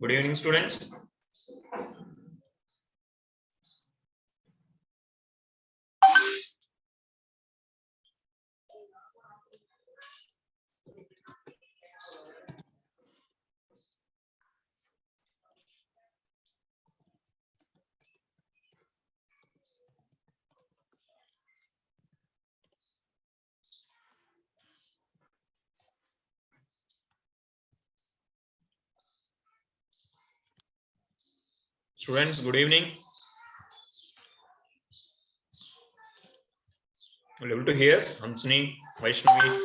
Good evening, students. Students, good evening. Are you able to hear? Hamsini, Vaishnavi.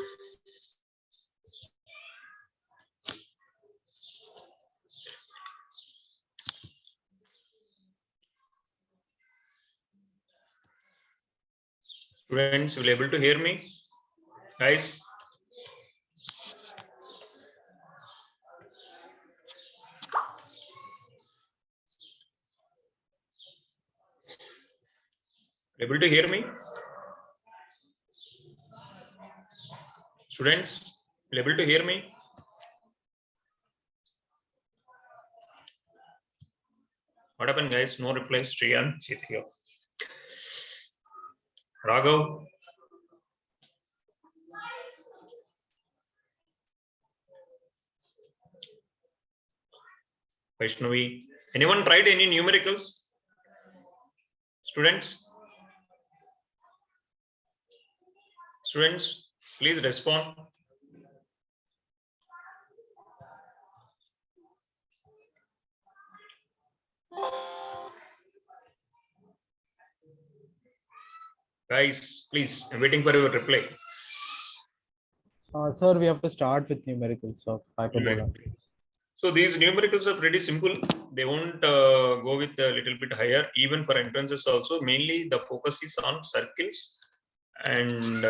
Students, will you able to hear me? Guys? Able to hear me? Students, will you able to hear me? What happened, guys? No reply. Shriyan, Chithya. Raghav. Vaishnavi. Anyone tried any numericals? Students? Students, please respond. Guys, please, I'm waiting for your reply. Sir, we have to start with numericals of hyperbola. So these numericals are pretty simple. They won't go with a little bit higher, even for entrances also. Mainly the focus is on circles and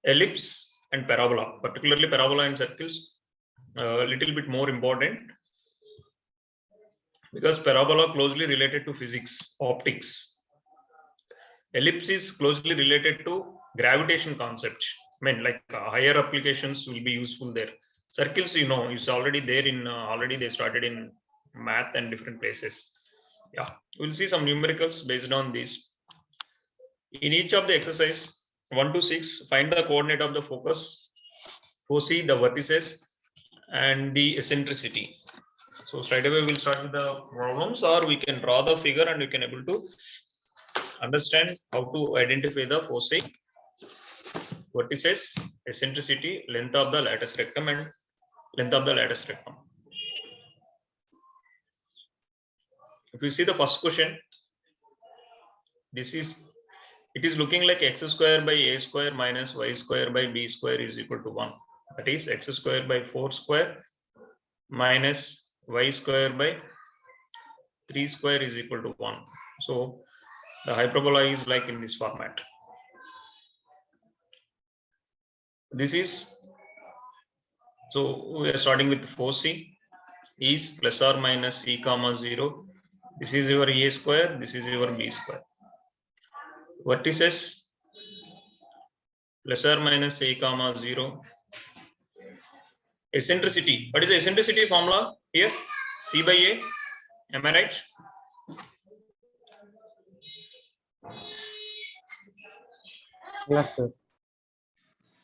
ellipse and parabola. Particularly parabola and circles, a little bit more important, because parabola closely related to physics, optics. Ellipse is closely related to gravitation concepts. I mean, like higher applications will be useful there. Circles, you know, is already there in already they started in math and different places. Yeah, we'll see some numericals based on this. In each of the exercise 1 to 6, find the coordinate of the focus, foci the vertices, and the eccentricity. So straight away we'll start with the problems, or we can draw the figure and we can able to understand how to identify the foci, vertices, eccentricity, length of the latus rectum, and length of the latus rectum. If you see the first question, it is looking like x square by a square minus y square by b square is equal to 1. That is x square by 4 square minus y square by 3 square is equal to 1. So the hyperbola is like in this format. This is, so we are starting with foci is plus or minus c comma 0. This is your a square, this is your b square. Vertices plus or minus a comma 0. Eccentricity, what is the eccentricity formula here? C by a, am I right? Yes, sir.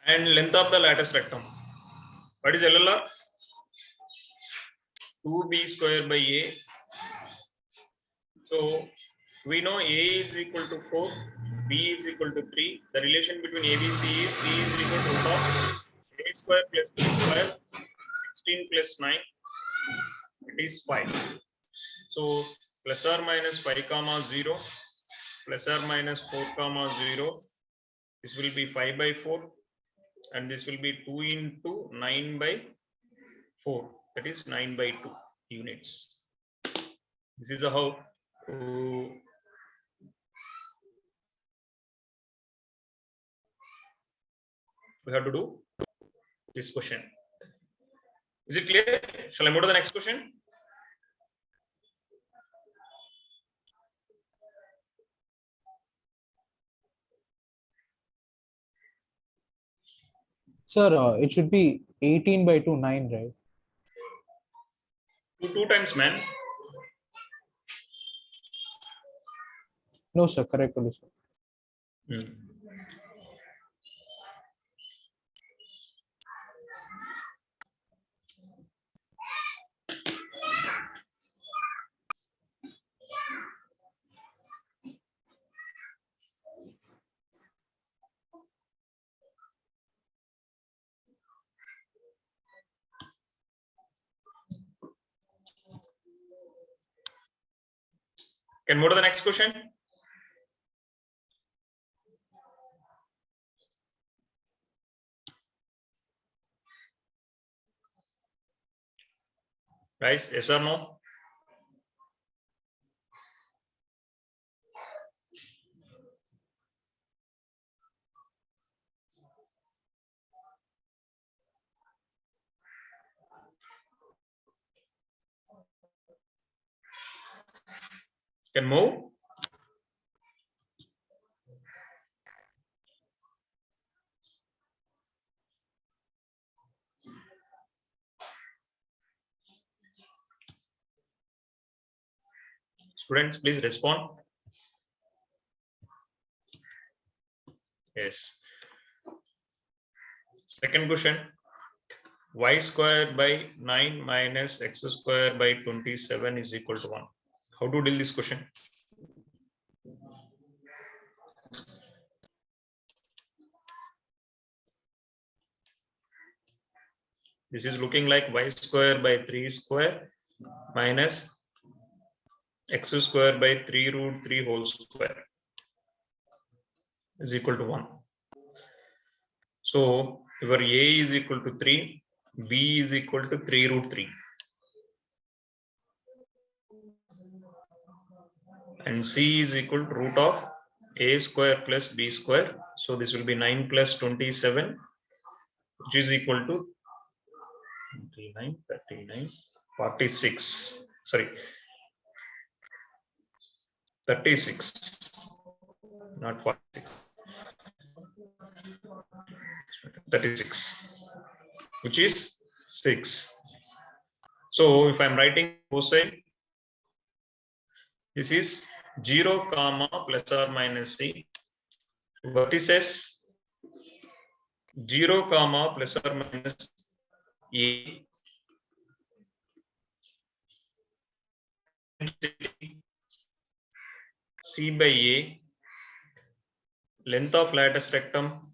And length of the latus rectum, what is LLR? 2b square by a. So we know a is equal to 4, b is equal to 3. The relation between ABC is c is equal to root of a square plus b square, 16 plus 9, it is 5. So plus or minus 5 comma 0, plus or minus 4 comma 0, this will be 5 by 4, and this will be 2 into 9 by 4, that is 9 by 2 units. This is how we have to do this question. Is it clear? Shall I move to the next question? Sir, it should be 18 by 2, 9, right? Two times, man. No, sir. Correct only, sir. Hmm. Can move to the next question. Guys, yes or no? Can move? Students, please respond. Yes. Second question. Y square by 9 minus x square by 27 is equal to 1. How to deal this question? This is looking like y square by 3 square minus x square by 3 root 3 whole square is equal to 1. So your a is equal to 3, b is equal to 3 root 3. And c is equal to root of a square plus b square. So this will be 9 plus 27, which is equal to 29, 39, 46. Sorry, 36, not 46. 36, which is 6. So if I'm writing cosine, this is 0 comma plus or minus c. Vertices 0 comma plus or minus a. C by a. Length of lattice rectum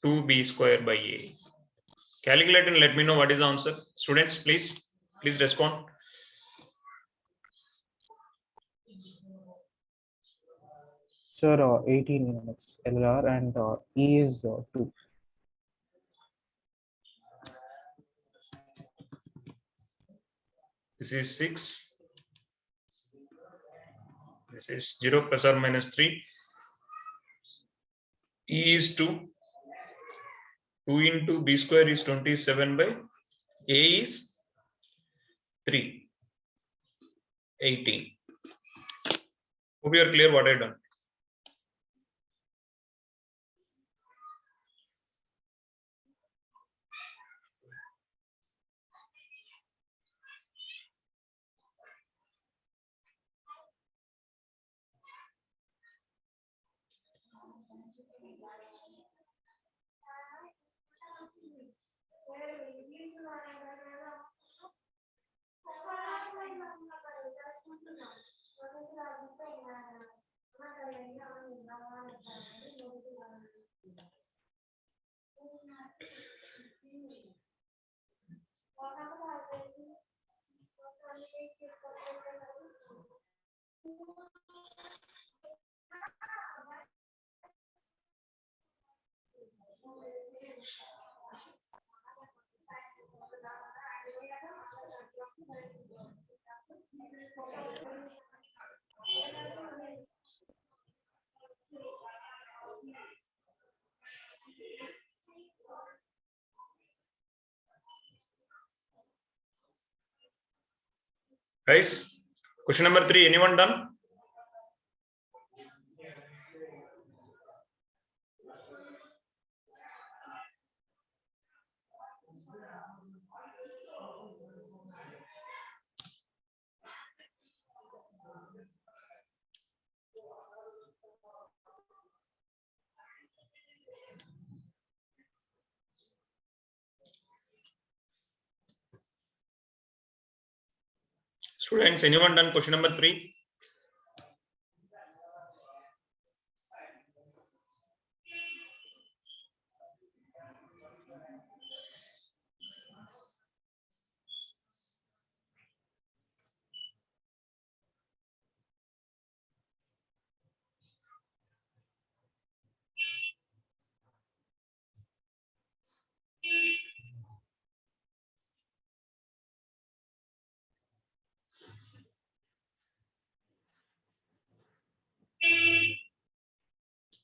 2b square by a. Calculate and let me know what is the answer. Students, please respond. Sir, 18 units LR and E is 2. This is 6. This is 0 plus or minus 3. E is 2. 2 into b square is 27 by a is 3. 18. Hope you are clear what I done. Guys, question number 3, anyone done? Students, anyone done question number 3?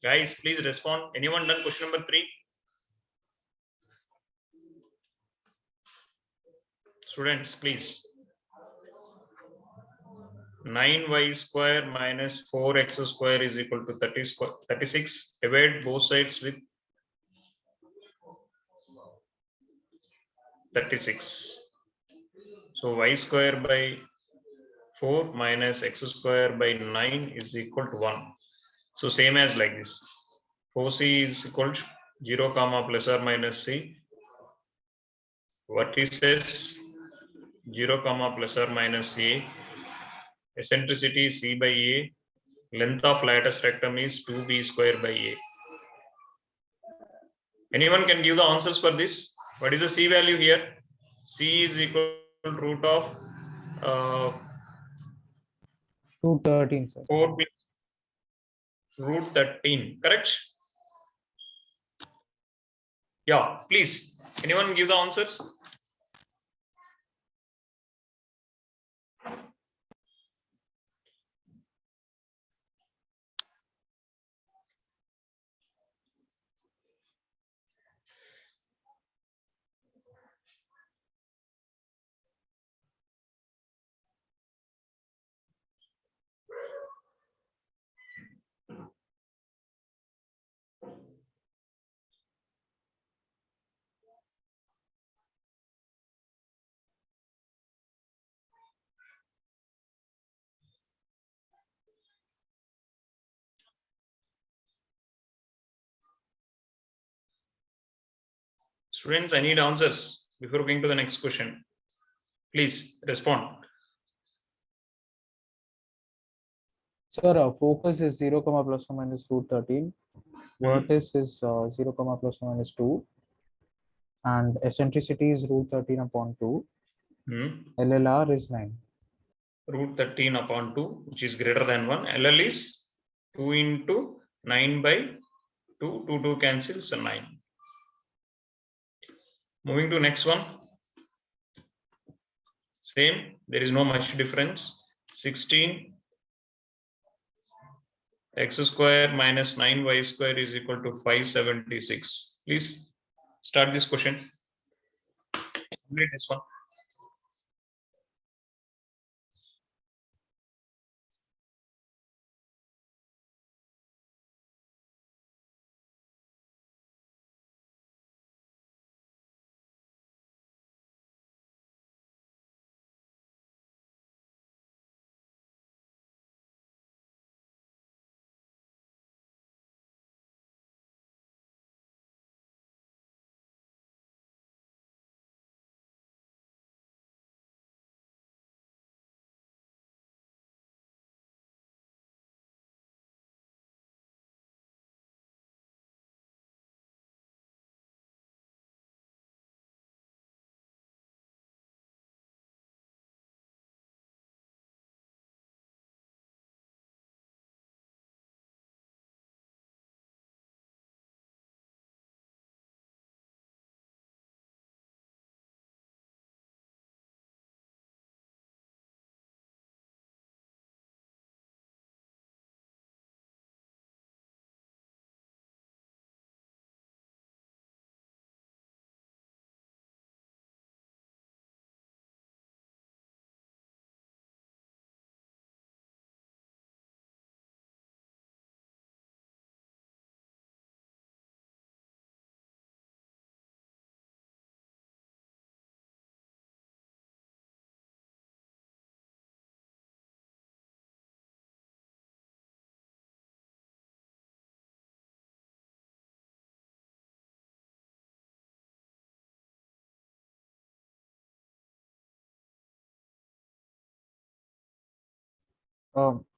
Guys, please respond. Anyone done question number 3? Students, please. 9y square minus 4x square is equal to 36. Divide both sides with 36. So y square by 4 minus x square by 9 is equal to 1. So same as like this. 4c is equal to 0 comma plus or minus c. Vertices 0 comma plus or minus a. Eccentricity c by a. Length of lattice rectum is 2b square by a. Anyone can give the answers for this? What is the c value here? C is equal to root of uh, 213, sir. 4 plus root 13, correct? Yeah, please. Anyone give the answers? Students, I need answers before going to the next question. Please respond. Sir, focus is 0 comma plus or minus root 13. Vertex is 0 comma plus or minus 2. And eccentricity is root 13 upon 2. LLR is 9. Root 13 upon 2, which is greater than 1. LL is 2 into 9 by 2. 2 cancels 9. Moving to next one. Same, there is no much difference. 16 x square minus 9y square is equal to 576. Please start this question. Complete this one.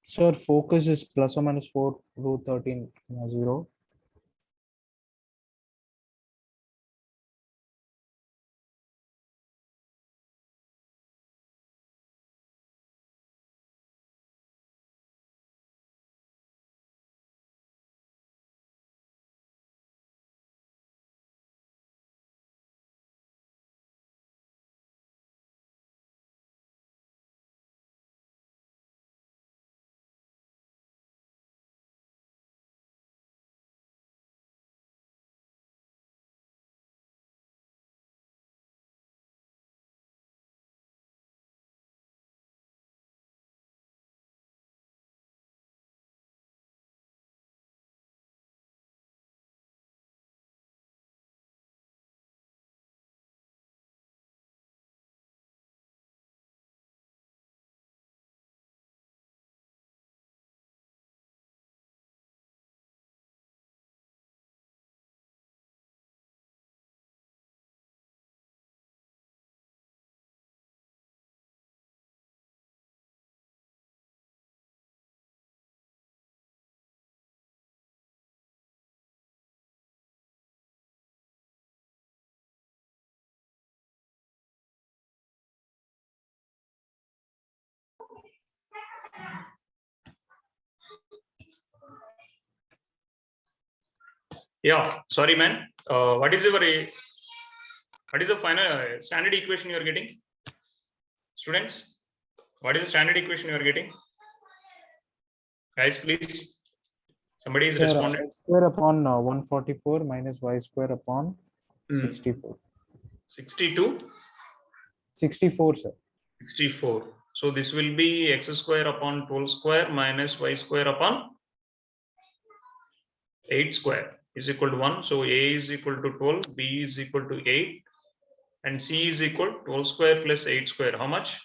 Sir, focus is plus or minus 4 root 13, 0. Yeah, sorry, man. What is the final standard equation you are getting, students? What is the standard equation you are getting, guys? Please, somebody is Sir, responding. x square upon 144 minus y square upon 64. 62, 64, sir. 64. So this will be x square upon 12 square minus y square upon 8 square is equal to 1. So a is equal to 12, b is equal to 8, and c is equal to 12 square plus 8 square. How much?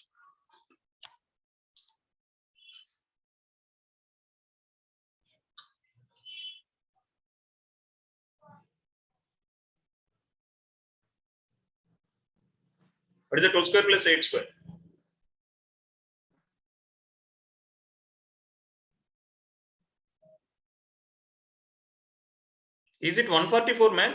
What is the 12 square plus 8 square? Is it 144, man?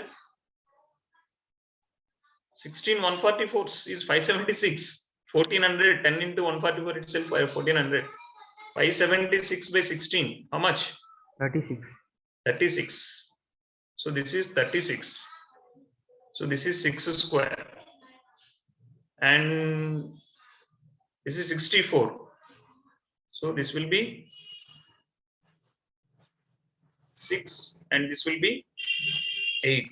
16 144 is 576. 1400, 10 into 144 itself 1400. 576 by 16. How much? 36. 36. So this is 36. So this is 6 square. And this is 64. So this will be 6 and this will be 8.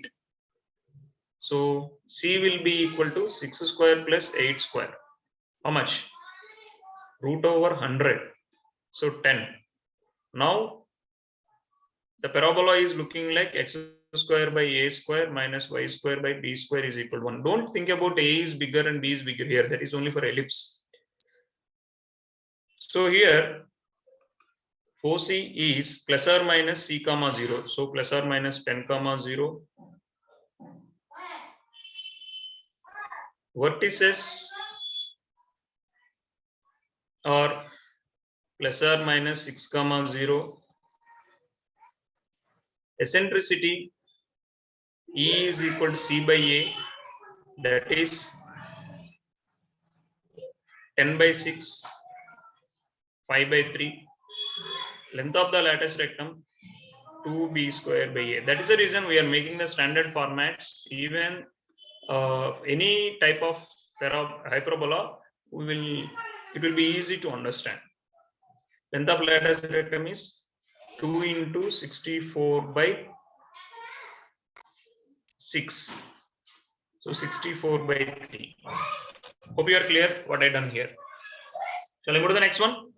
So C will be equal to 6 square plus 8 square. How much? Root over 100. So 10. Now the parabola is looking like x square by a square minus y square by b square is equal to 1. Don't think about a is bigger and b is bigger here. That is only for ellipse. So here 4c is plus or minus c comma 0. So plus or minus 10 comma 0. Vertices are plus or minus 6 comma 0. Eccentricity E is equal to c by a, that is 10 by 6, 5 by 3. Length of the lattice rectum 2b square by a. That is the reason we are making the standard formats. Even any type of hyperbola, it will be easy to understand. Length of lattice rectum is 2 into 64 by 6. So 64 by 3. Hope you are clear what I done here. Shall I go to the next one?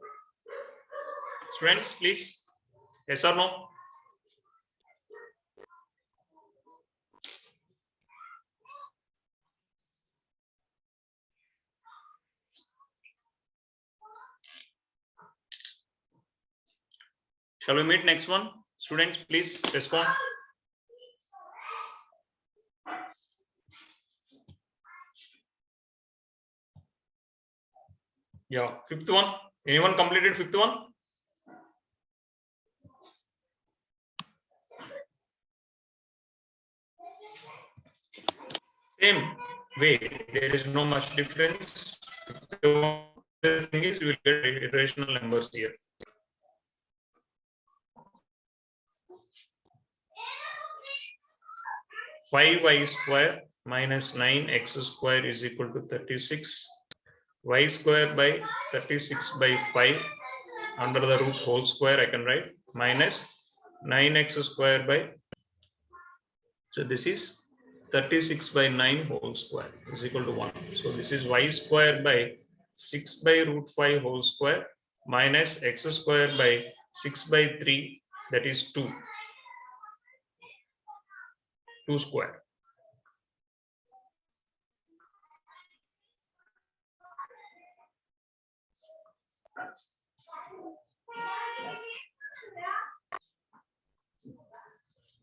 Students, please. Yes or no? Shall we meet next one? Students, please respond. Yeah, fifth one. Anyone completed fifth one? Same way, there is no much difference. The thing is, we will get irrational numbers here. Five y square minus 9x square is equal to 36. Y square by 36 by 5 under the root whole square I can write minus 9x square by, so this is 36 by 9 whole square is equal to 1. So this is y square by 6 by root 5 whole square minus x square by 6 by 3, that is 2 square.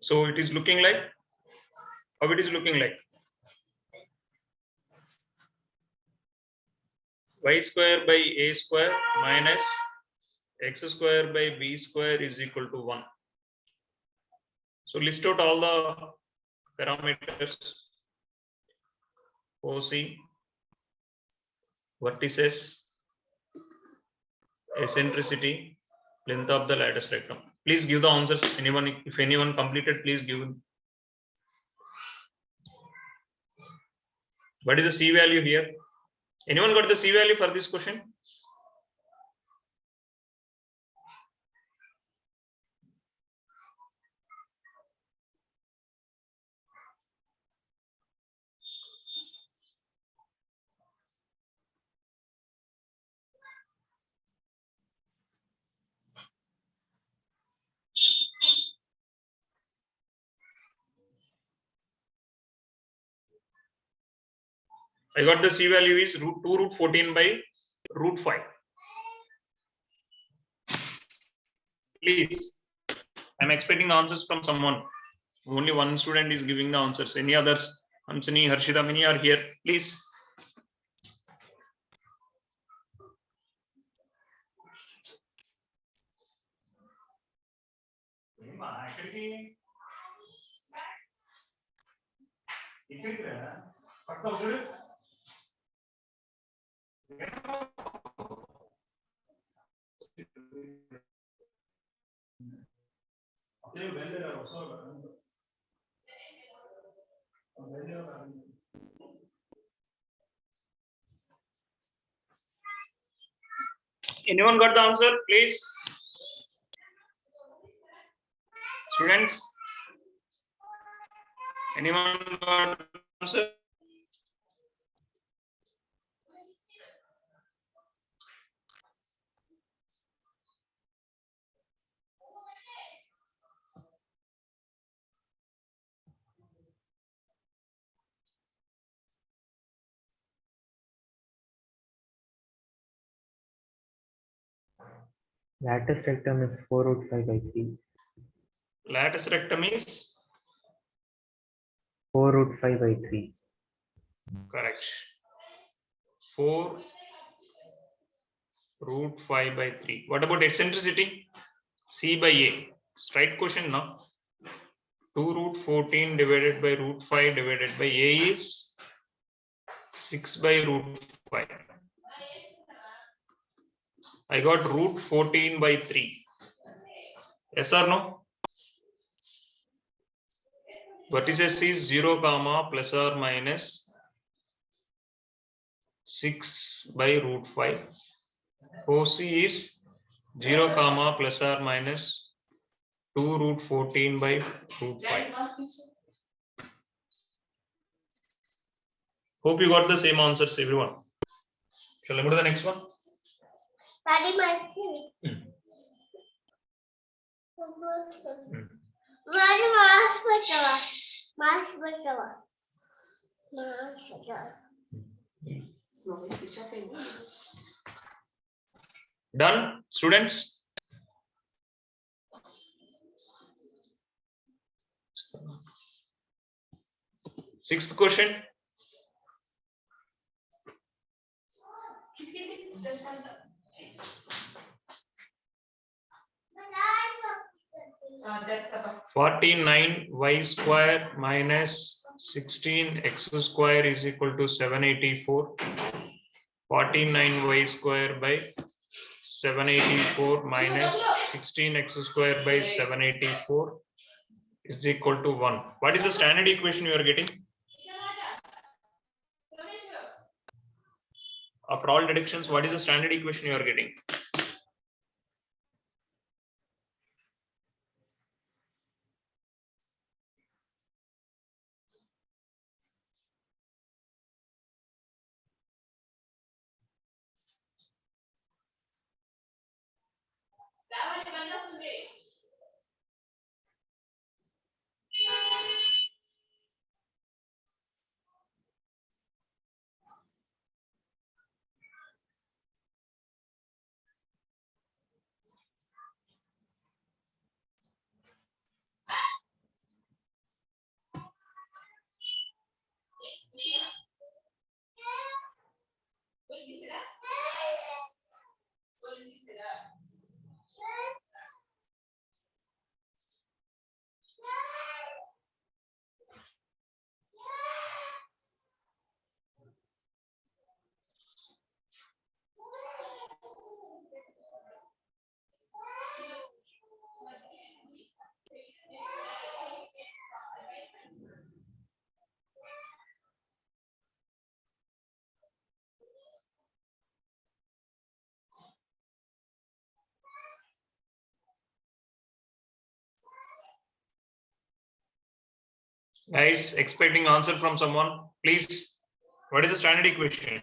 So it is looking like, how it is looking like? Y square by a square minus x square by b square is equal to 1. So list out all the parameters: OC, vertices, eccentricity, length of the lattice rectum. Please give the answers. Anyone, if anyone completed, please give. What is the C value here? Anyone got the C value for this question? I got the C value is root 2 root 14 by root 5. Please, I'm expecting answers from someone. Only one student is giving the answers. Any others? Hamsini, Harshita, many are here. Please. Anyone got the answer, please? Students? Anyone got the answer? Lattice rectum is 4 root 5 by 3. Lattice rectum is 4 root 5 by 3. correct. 4 root 5 by 3. What about eccentricity? C by A. Straight question now. 2 root 14 divided by root 5 divided by A is 6 by root 5. I got root 14 by 3. Yes or no? Vertices is 0 comma plus or minus 6 by root 5. OC is 0 comma plus or minus 2 root 14 by root 5. Hope you got the same answers, everyone. Shall I go to the next one? Done, students? Sixth question. That's 49 y square minus 16x square is equal to 784. 49y square by 784 minus 16x square by 784 is equal to 1. What is the standard equation you are getting? After all deductions, what is the standard equation you are getting? Guys, expecting answer from someone, please. What is the standard equation?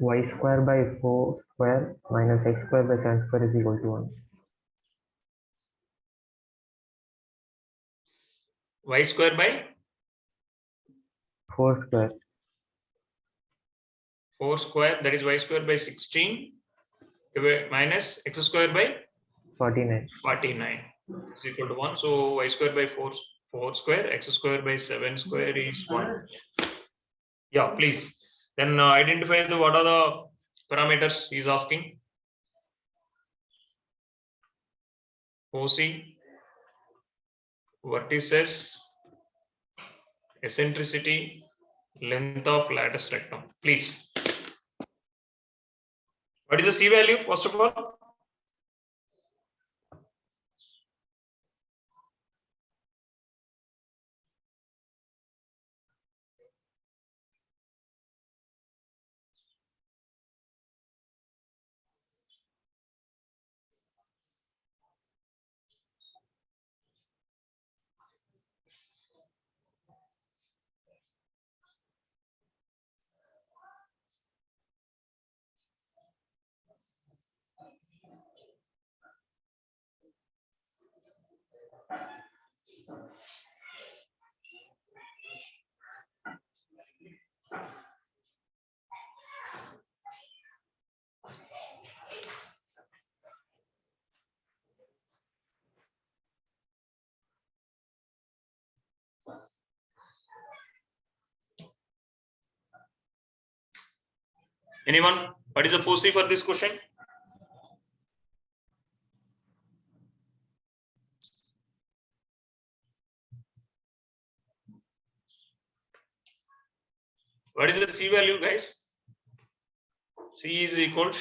Y square by 4 square minus x square by 7 square is equal to 1. Y square by 4 square 4 square, that is y square by 16 minus x square by 49. 49 is equal to 1. So y square by 4 square, x square by 7 square is 1. Yeah, please. Then identify what are the parameters he is asking. OC, vertices, eccentricity, length of lattice rectum. Please. What is the C value, first of all? Anyone? What is the FOSI for this question? What is the C value, guys? C is equal to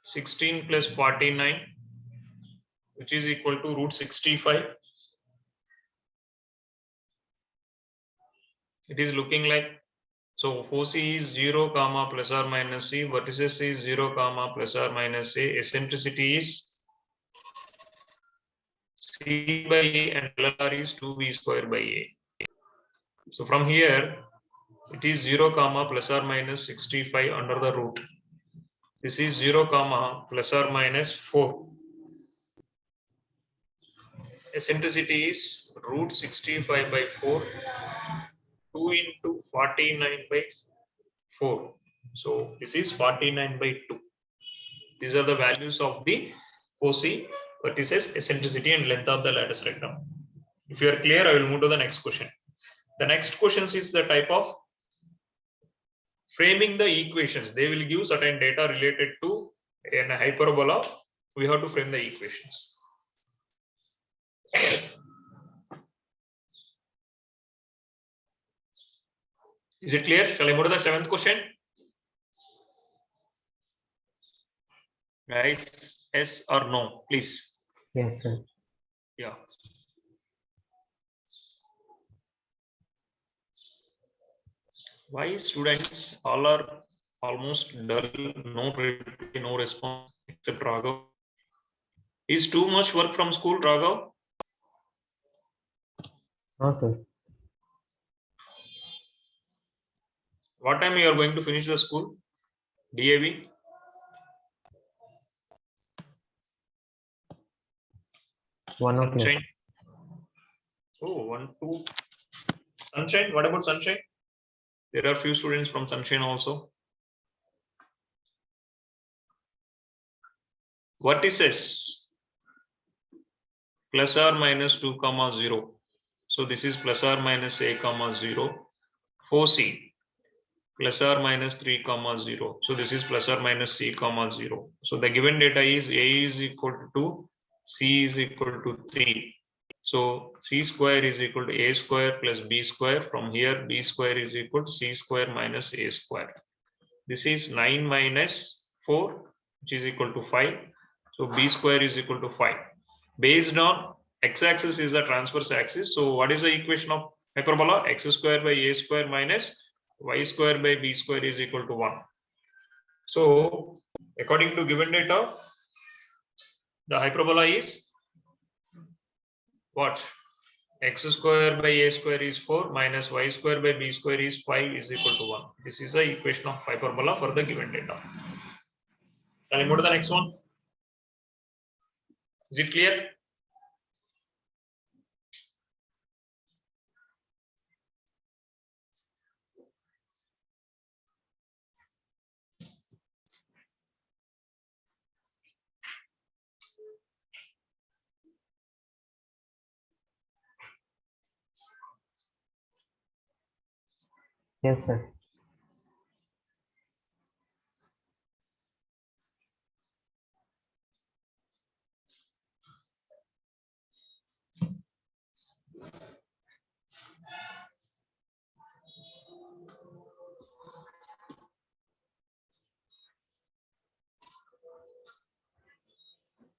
16 plus 49, which is equal to root 65. It is looking like, so FOSI is 0 comma plus or minus C, vertices is 0 comma plus or minus A, eccentricity is C by A and LR is 2B square by A. So from here, it is 0 comma plus or minus 65 under the root. This is 0 comma plus or minus 4. Eccentricity is root 65 by 4. 2 into 49 by 4. So this is 49 by 2. These are the values of the FOSI, vertices, eccentricity, and length of the lattice rectum. If you are clear, I will move to the next question. The next question is the type of framing the equations. They will give certain data related to in a hyperbola, we have to frame the equations. Is it clear? Shall I move to the seventh question? Guys, yes or no, please. Yes, sir. Yeah. Why students all are almost dull, no reply, no response except Raghav? Is too much work from school, Raghav? No, sir. What time you are going to finish the school? DAV? One o'clock. Sunshine? Oh, 1, 2. Sunshine? What about Sunshine? There are few students from Sunshine also. Vertices plus or minus 2 comma 0. So this is plus or minus a comma 0. 4c plus or minus 3 comma 0. So this is plus or minus c comma 0. So the given data is a is equal to 2, c is equal to 3. So c square is equal to a square plus b square. From here b square is equal to c square minus a square. This is 9 minus 4, which is equal to 5. So b square is equal to 5. Based on x-axis is the transverse axis. So what is the equation of hyperbola? X square by a square minus y square by b square is equal to 1. So according to given data, the hyperbola is what? X square by a square is 4 minus y square by b square is 5 is equal to 1. This is the equation of hyperbola for the given data. Shall I move to the next one? Is it clear? Yes, sir.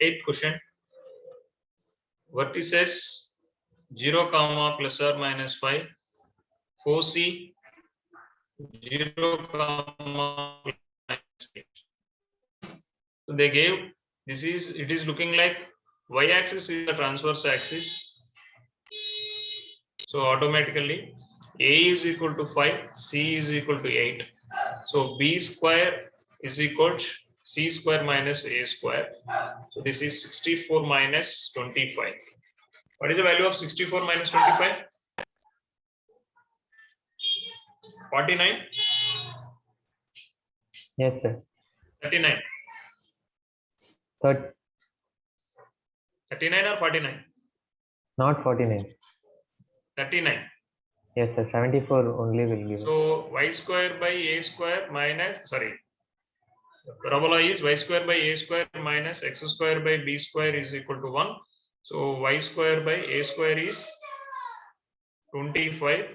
Eighth question. Vertices 0 comma plus or minus 5, 4c 0 comma minus 8. So they gave this is it is looking like y-axis is the transverse axis. So automatically a is equal to 5, c is equal to 8. So b square is equal to c square minus a square. So this is 64 minus 25. What is the value of 64 minus 25? 49? Yes, sir. 39? Third, 39 or 49? not 49. 39. Yes, sir. 74 only will give. So y square by a square minus, sorry, the parabola is y square by a square minus x square by b square is equal to 1. So y square by a square is 25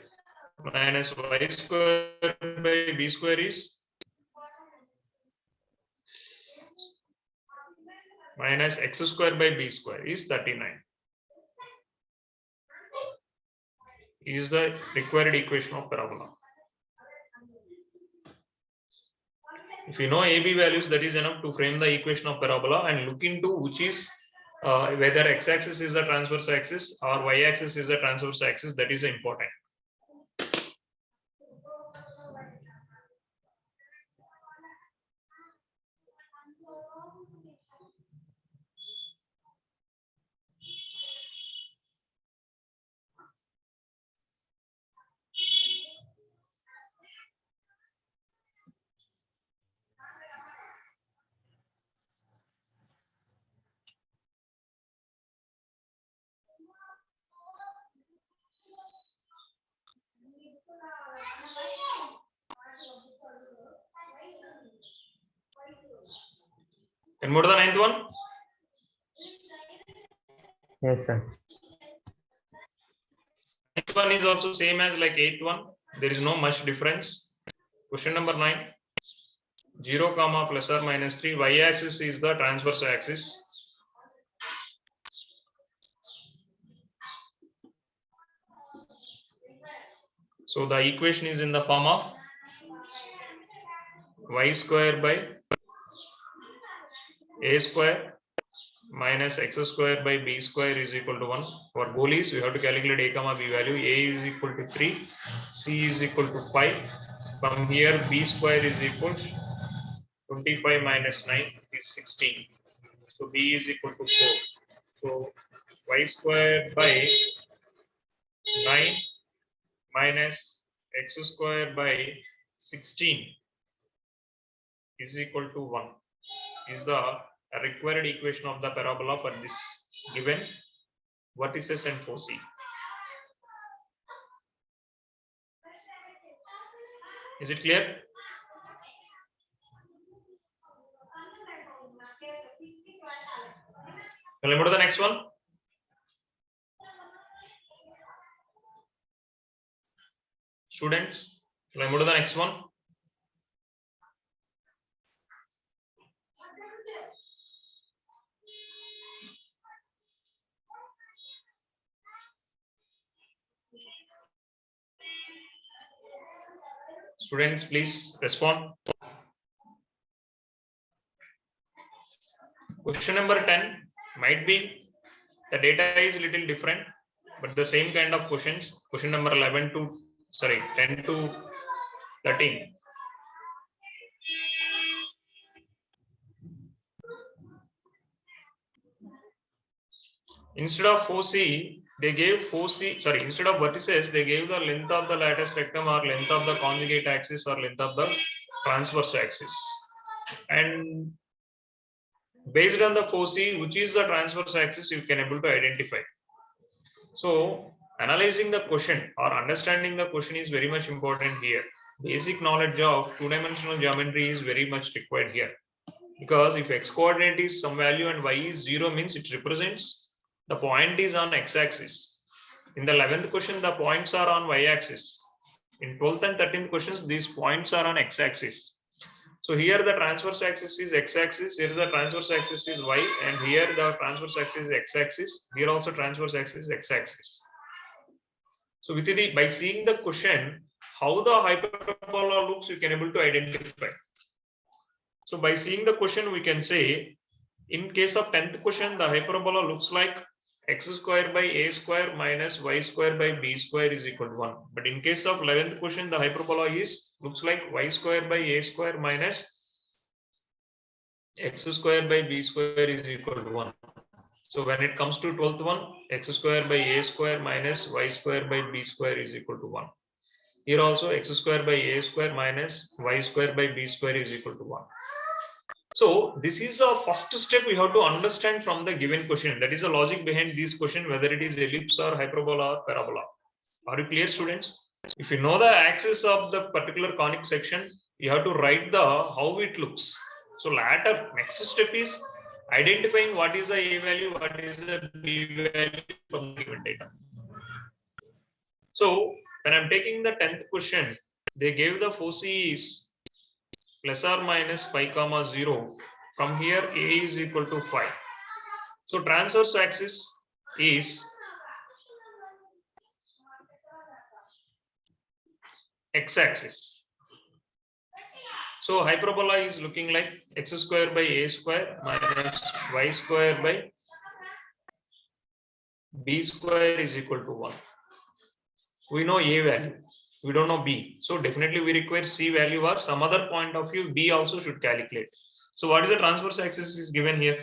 minus y square by b square is minus x square by b square is 39. Is the required equation of parabola. If you know AB values, that is enough to frame the equation of parabola and look into which is whether x-axis is the transverse axis or y-axis is the transverse axis. That is important. And move to the ninth one. Yes, sir. Next one is also same as like eighth one. There is no much difference. Question number 9. 0, plus or minus 3. Y-axis is the transverse axis. So the equation is in the form of y square by a square minus x square by b square is equal to 1. Our goal is we have to calculate a comma b value. A is equal to 3, c is equal to 5. From here b square is equal to 25 minus 9 is 16. So b is equal to 4. So y square by 9 minus x square by 16 is equal to 1 is the required equation of the parabola for this given vertices and foci. Is it clear? Well, let's go to the next one. Students, let's go to the next one. Students, please respond. Question number 10 might be the data is a little different, but the same kind of questions. Question number 10 to 13. Instead of foci, they gave foci, instead of vertices, they gave the length of the lattice rectum or length of the conjugate axis or length of the transverse axis. And based on the foci, which is the transverse axis, you can able to identify. So analyzing the question or understanding the question is very much important here. Basic knowledge of two-dimensional geometry is very much required here. Because if x coordinate is some value and y is 0 means it represents the point is on x-axis. In the 11th question, the points are on y-axis. In 12th and 13th questions, these points are on x-axis. So here the transverse axis is x-axis, here the transverse axis is y, and here the transverse axis is x-axis. Here also transverse axis is x-axis. So by seeing the question, how the hyperbola looks, you can able to identify. So by seeing the question, we can say, in case of 10th question, the hyperbola looks like x square by a square minus y square by b square is equal to 1. But in case of 11th question, the hyperbola looks like y square by a square minus x square by b square is equal to 1. So when it comes to 12th one, x square by a square minus y square by b square is equal to 1. Here also x square by a square minus y square by b square is equal to 1. So this is a first step we have to understand from the given question. That is the logic behind this question, whether it is ellipse or hyperbola or parabola. Are you clear, students? If you know the axis of the particular conic section, you have to write the how it looks. So next step is identifying what is the a value, what is the b value from the given data. So when I'm taking the 10th question, they gave the foci is plus or minus 5, 0. From here, a is equal to 5. So transverse axis is x-axis. So hyperbola is looking like x square by a square minus y square by b square is equal to 1. We know a value. We don't know b. So definitely we require c value or some other point of view b also should calculate. So what is the transverse axis is given here?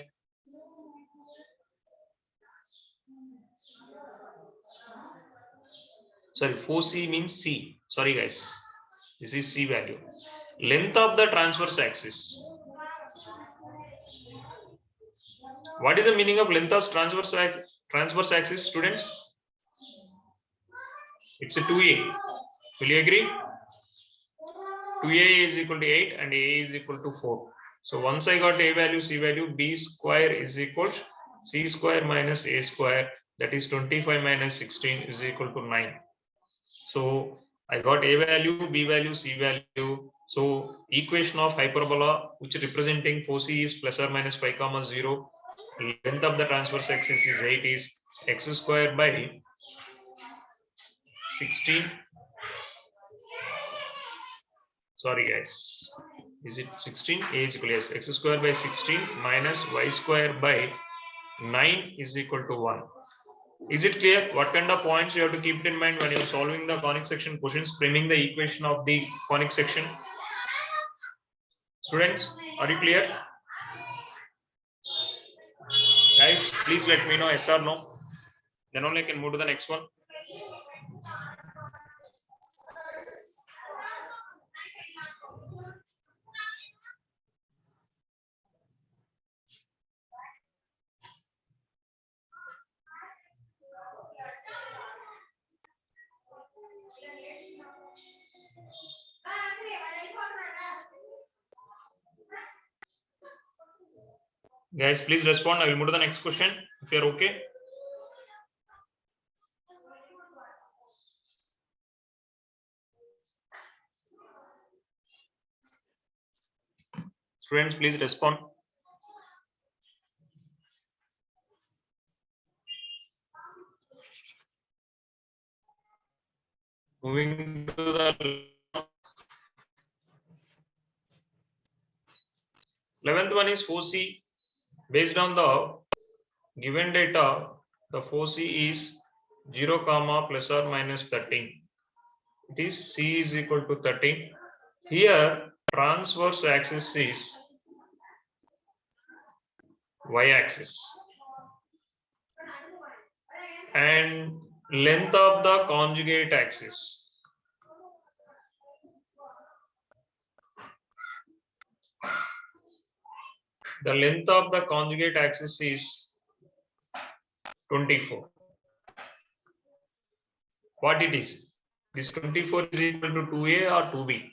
Sorry, foci means c. Sorry guys, this is c value. Length of the transverse axis. What is the meaning of length of transverse axis, students? It's a 2a. Will you agree? 2a is equal to 8 and a is equal to 4. So once I got A value, C value, B square is equal to C square minus A square, that is 25 minus 16 is equal to 9. So I got A value, B value, C value. So equation of hyperbola which representing 4c is plus or minus 5 comma 0. Length of the transverse axis is 8 is x square by 16. Sorry guys, is it 16? A is equal to yes, x square by 16 minus y square by 9 is equal to 1. Is it clear? What kind of points you have to keep it in mind when you are solving the conic section questions, framing the equation of the conic section? Students, are you clear? Guys, please let me know yes or no. Then only I can move to the next one. Guys, please respond. I will move to the next question if you are okay. Students, please respond. Moving to the 11th one is 4c. Based on the given data, the 4c is 0 comma plus or minus 13. It is c is equal to 13. Here transverse axis is y-axis and length of the conjugate axis is 24. What it is? This 24 is equal to 2a or 2b.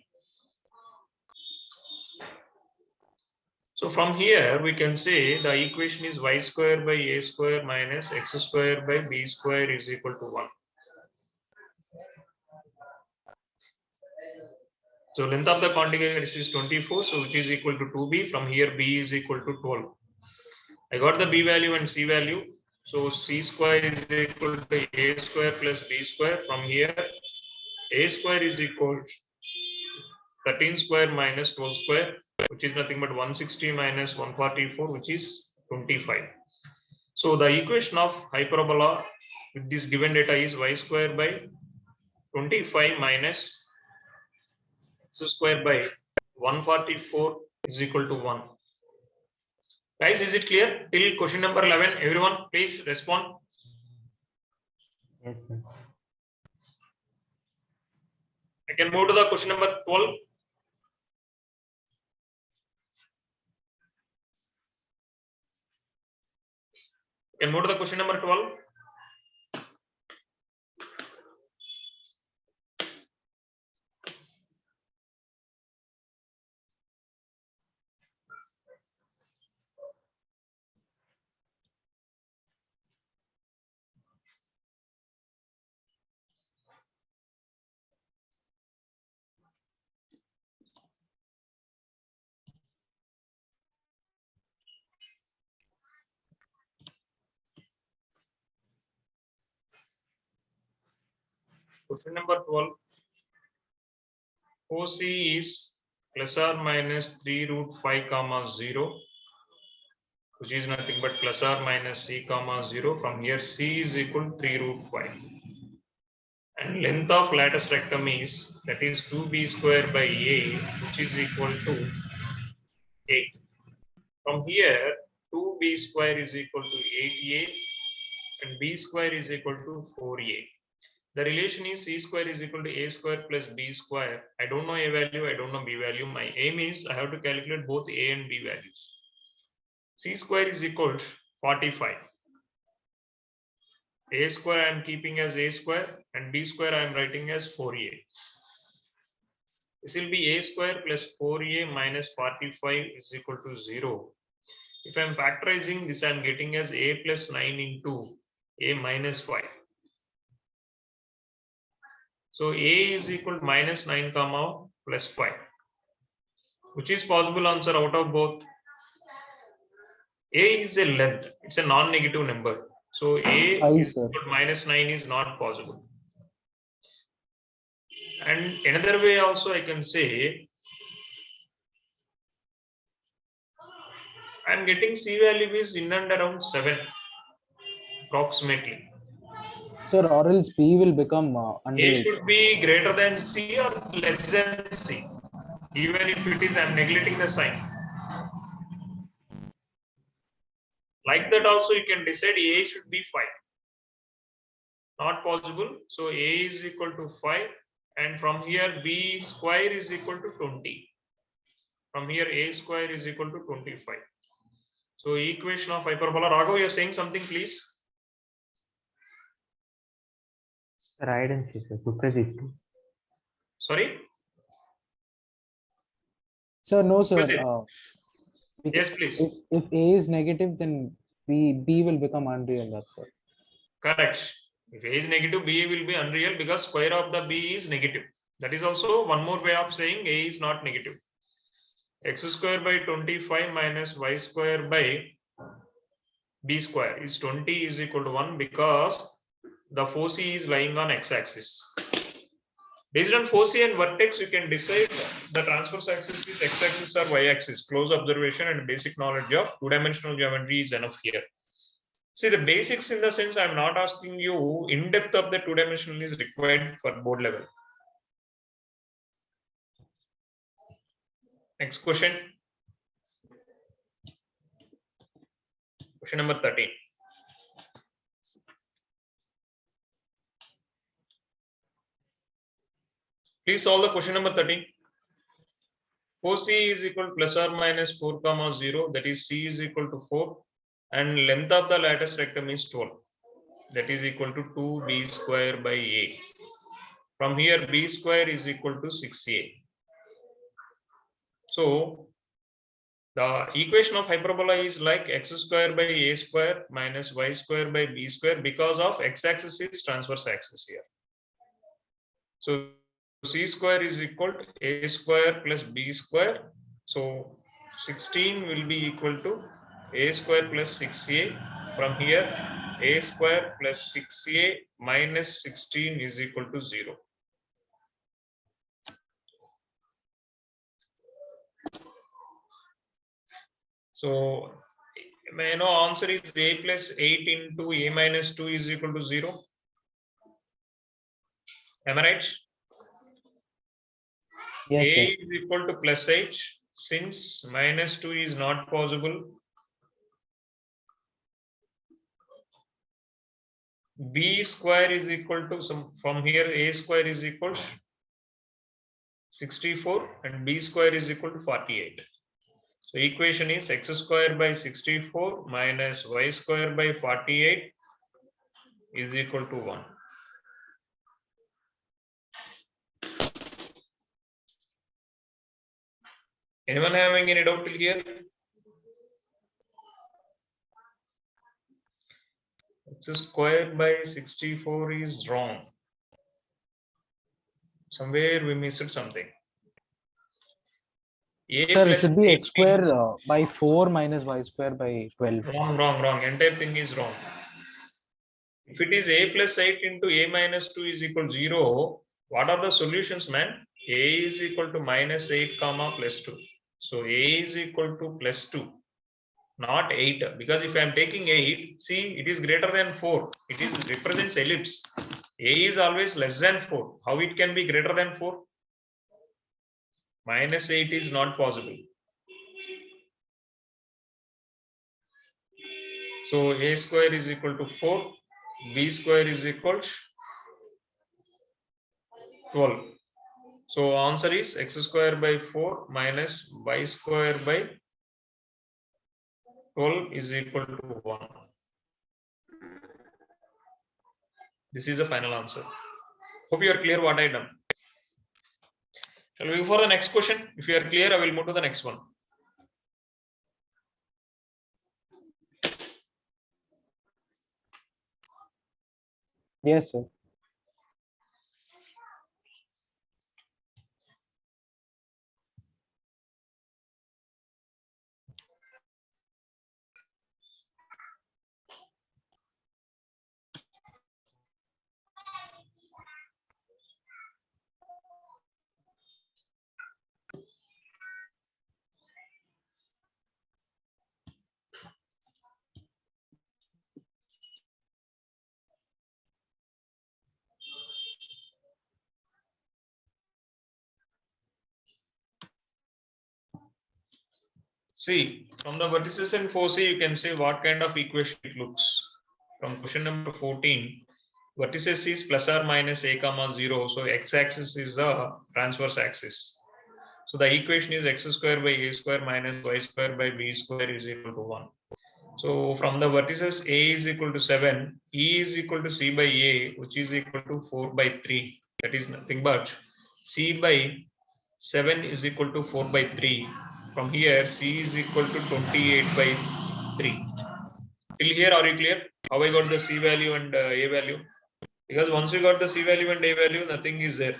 So from here we can say the equation is y square by a square minus x square by b square is equal to 1. So length of the conjugate axis is 24, so which is equal to 2b. From here b is equal to 12. I got the b value and c value. So c square is equal to a square plus b square. From here a square is equal to 13 square minus 12 square, which is nothing but 160 minus 144, which is 25. So the equation of hyperbola with this given data is y square by 25 minus x square by 144 is equal to 1. Guys, is it clear till question number 11? Everyone, please respond. Yes, sir. I can move to the question number 12. Can move to the question number 12. Question number 12. OC is plus or minus 3 root 5 comma 0, which is nothing but plus or minus c comma 0. From here c is equal to 3 root 5. And length of lattice rectum is, that is 2b square by a, which is equal to 8. From here 2b square is equal to 8a and b square is equal to 4a. The relation is c square is equal to a square plus b square. I don't know a value, I don't know b value. My aim is I have to calculate both a and b values. C square is equal to 45. A square I am keeping as a square and b square I am writing as 4a. This will be a square plus 4a minus 45 is equal to 0. If I am factorizing this, I am getting as a plus 9 into a minus 5. So a is equal to minus 9 comma plus 5. Which is possible answer out of both? A is a length. It's a non-negative number. So a Five, is sir. equal to minus 9 is not possible. And another way also I can say, I am getting C value is in and around 7 approximately. Sir, or else B will become A unreal. should be greater than C or less than C. Even if it is, I am neglecting the sign. Like that also you can decide A should be 5. Not possible. So A is equal to 5. And from here B square is equal to 20. From here A square is equal to 25. So equation of hyperbola. Raghav, you are saying something, please. Sir, I didn't see, sir. Sukraj is 2. Sorry. Sir, no, sir. Sukrajit. Yes, please. If A is negative, then B will become unreal. That's what. Correct. If A is negative, B will be unreal because square of the B is negative. That is also one more way of saying A is not negative. X square by 25 minus y square by B square is 20 is equal to 1 because the foci is lying on x-axis. Based on foci and vertex, you can decide the transverse axis is x-axis or y-axis. Close observation and basic knowledge of two-dimensional geometry is enough here. See, the basics in the sense I'm not asking you in depth of the two-dimensional is required for board level. Next question. Question number 13. Please solve the question number 13. Foci is equal to plus or minus 4 comma 0, that is C is equal to 4, and length of the lattice rectum is 12, that is equal to 2b square by a. From here b square is equal to 6a. So the equation of hyperbola is like x square by a square minus y square by b square because of x-axis is transverse axis here. So C square is equal to a square plus b square. So 16 will be equal to a square plus 6a. From here a square plus 6a minus 16 is equal to 0. So may I know answer is a plus 8 into a minus 2 is equal to 0. Am I right? Yes, A sir. is equal to plus 8 since minus 2 is not possible. B square is equal to some from here a square is equal to 64 and b square is equal to 48. So equation is x square by 64 minus y square by 48 is equal to 1. Anyone having any doubt till here? X square by 64 is wrong. Somewhere we missed something. A Sir, it plus should be 8 x square means by 4 minus y square by 12. wrong. Entire thing is wrong. If it is a plus 8 into a minus 2 is equal to 0, what are the solutions, man? A is equal to minus 8 comma plus 2. So a is equal to plus 2, not 8. Because if I am taking 8, see, it is greater than 4. It is represents ellipse. A is always less than 4. How it can be greater than 4? Minus 8 is not possible. So a square is equal to 4. B square is equal to 12. So answer is x square by 4 minus y square by 12 is equal to 1. This is the final answer. Hope you are clear what I done. Shall we go for the next question? If you are clear, I will move to the next one. Yes, sir. See, from the vertices in 4C, you can see what kind of equation it looks. From question number 14, vertices is plus or minus a comma 0. So x-axis is the transverse axis. So the equation is x square by a square minus y square by b square is equal to 1. So from the vertices a is equal to 7, e is equal to c by a, which is equal to 4 by 3. That is nothing but c by 7 is equal to 4 by 3. From here, c is equal to 28 by 3. Till here, are you clear? How I got the c value and a value? Because once you got the c value and a value, nothing is there.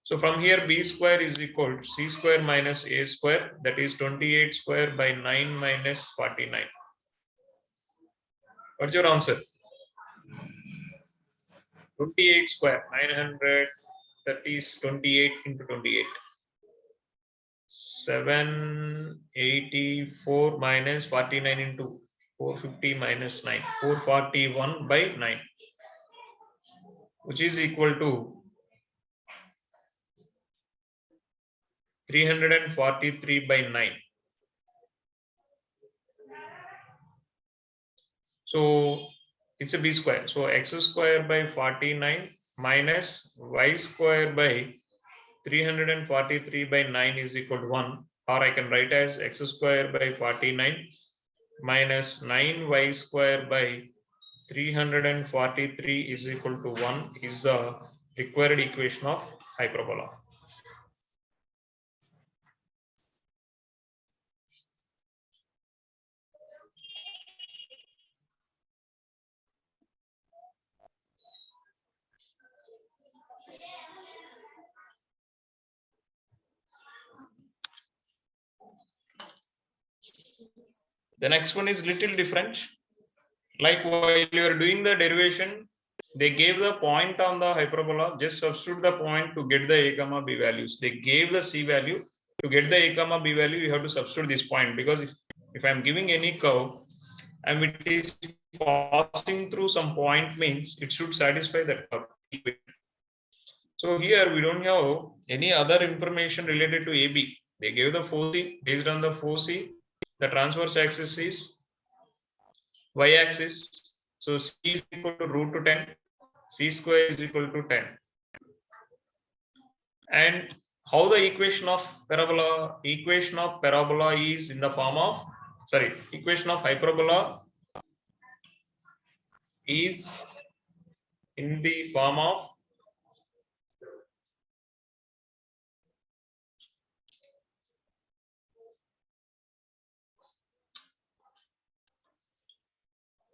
So from here, b square is equal to c square minus a square, that is 28 square by 9 minus 49. What's your answer? 28 square, 900, that is 28 into 28. 784 minus 49 into 450 minus 9, 441 by 9, which is equal to 343 by 9. So it's a b square. So x square by 49 minus y square by 343 by 9 is equal to 1. Or I can write as x square by 49 minus 9y square by 343 is equal to 1 is the required equation of hyperbola. The next one is little different. Like while you are doing the derivation, they gave the point on the hyperbola, just substitute the point to get the a comma b values. They gave the c value. To get the a comma b value, you have to substitute this point, because if I'm giving any curve and it is passing through some point, means it should satisfy that curve. So here we don't have any other information related to AB. They gave the 4C. Based on the 4C, the transverse axis is y-axis. So c is equal to root to 10. C square is equal to 10. And how the equation of parabola is in the form of, equation of hyperbola is in the form of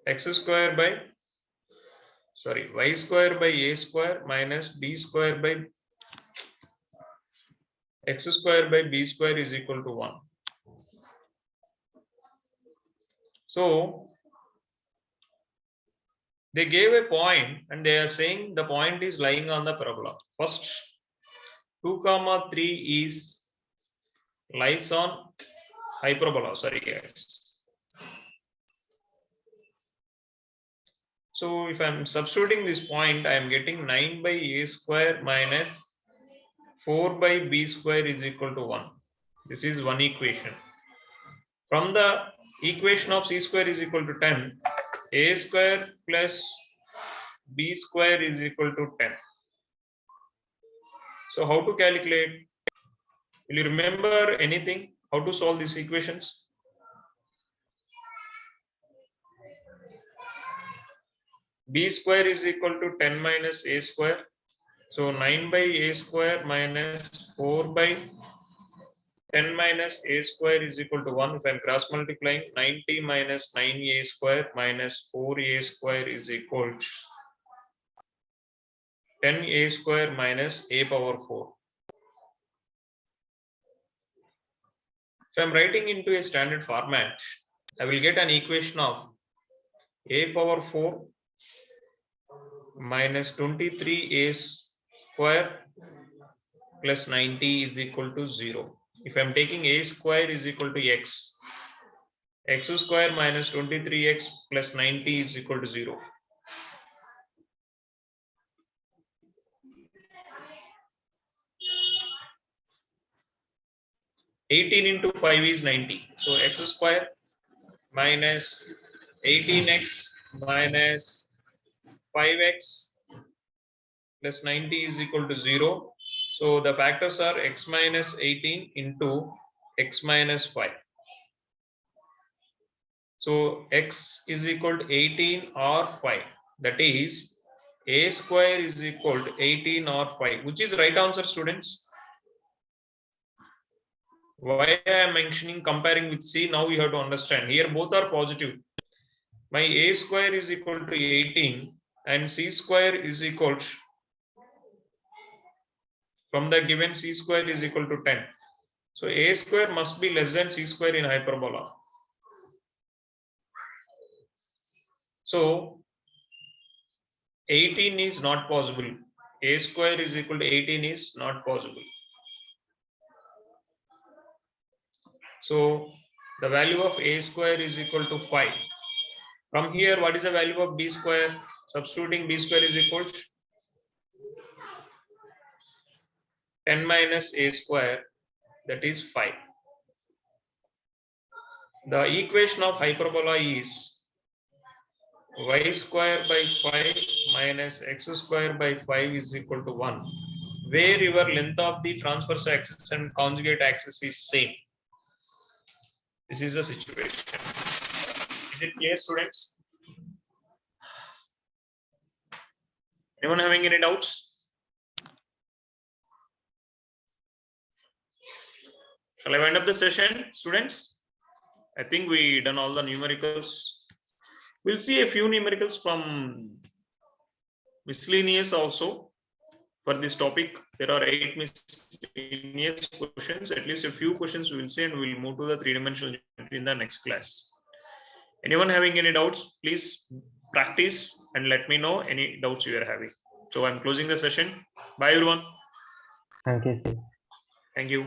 x square by y square by a square minus b square by x square by b square is equal to 1. So they gave a point and they are saying the point is lying on the parabola. First 2, 3 is lies on hyperbola. Sorry guys. So if I'm substituting this point, I am getting 9 by a square minus 4 by b square is equal to 1. This is one equation. From the equation of c square is equal to 10, a square plus b square is equal to 10. So how to calculate? Will you remember anything? How to solve these equations? b square is equal to 10 minus a square. So 9 by a square minus 4 by 10 minus a square is equal to 1. If I'm cross multiplying, 90 minus 9a square minus 4a square is equal to 10a square minus a power 4. So I'm writing into a standard format. I will get an equation of a power 4 minus 23a square plus 90 is equal to 0. If I'm taking a square is equal to x, x square minus 23x plus 90 is equal to 0. (18 into 5 is 90. So x square minus 18x minus 5x plus 90 is equal to 0. So the factors are x minus 18 into x minus 5. So x is equal to 18 or 5. That is a square is equal to 18 or 5. Which is right answer, students? Why I am mentioning comparing with C? Now you have to understand. Here both are positive. My a square is equal to 18 and c square is equal to, from the given c square is equal to 10. So a square must be less than c square in hyperbola. So 18 is not possible. A square is equal to 18 is not possible. So the value of a square is equal to 5. From here, what is the value of b square? Substituting b square is equal to 10 minus a square, that is 5. The equation of hyperbola is y square by 5 minus x square by 5 is equal to 1, where your length of the transverse axis and conjugate axis is same. This is the situation. Is it clear, students? Anyone having any doubts? Shall I wind up the session, students? I think we done all the numericals. We'll see a few numericals from miscellaneous also. For this topic, there are 8 miscellaneous questions. At least a few questions we will see, and we will move to the 3-dimensional geometry in the next class. Anyone having any doubts, please practice and let me know any doubts you are having. So I'm closing the session. Bye everyone. Thank you, sir. Thank you.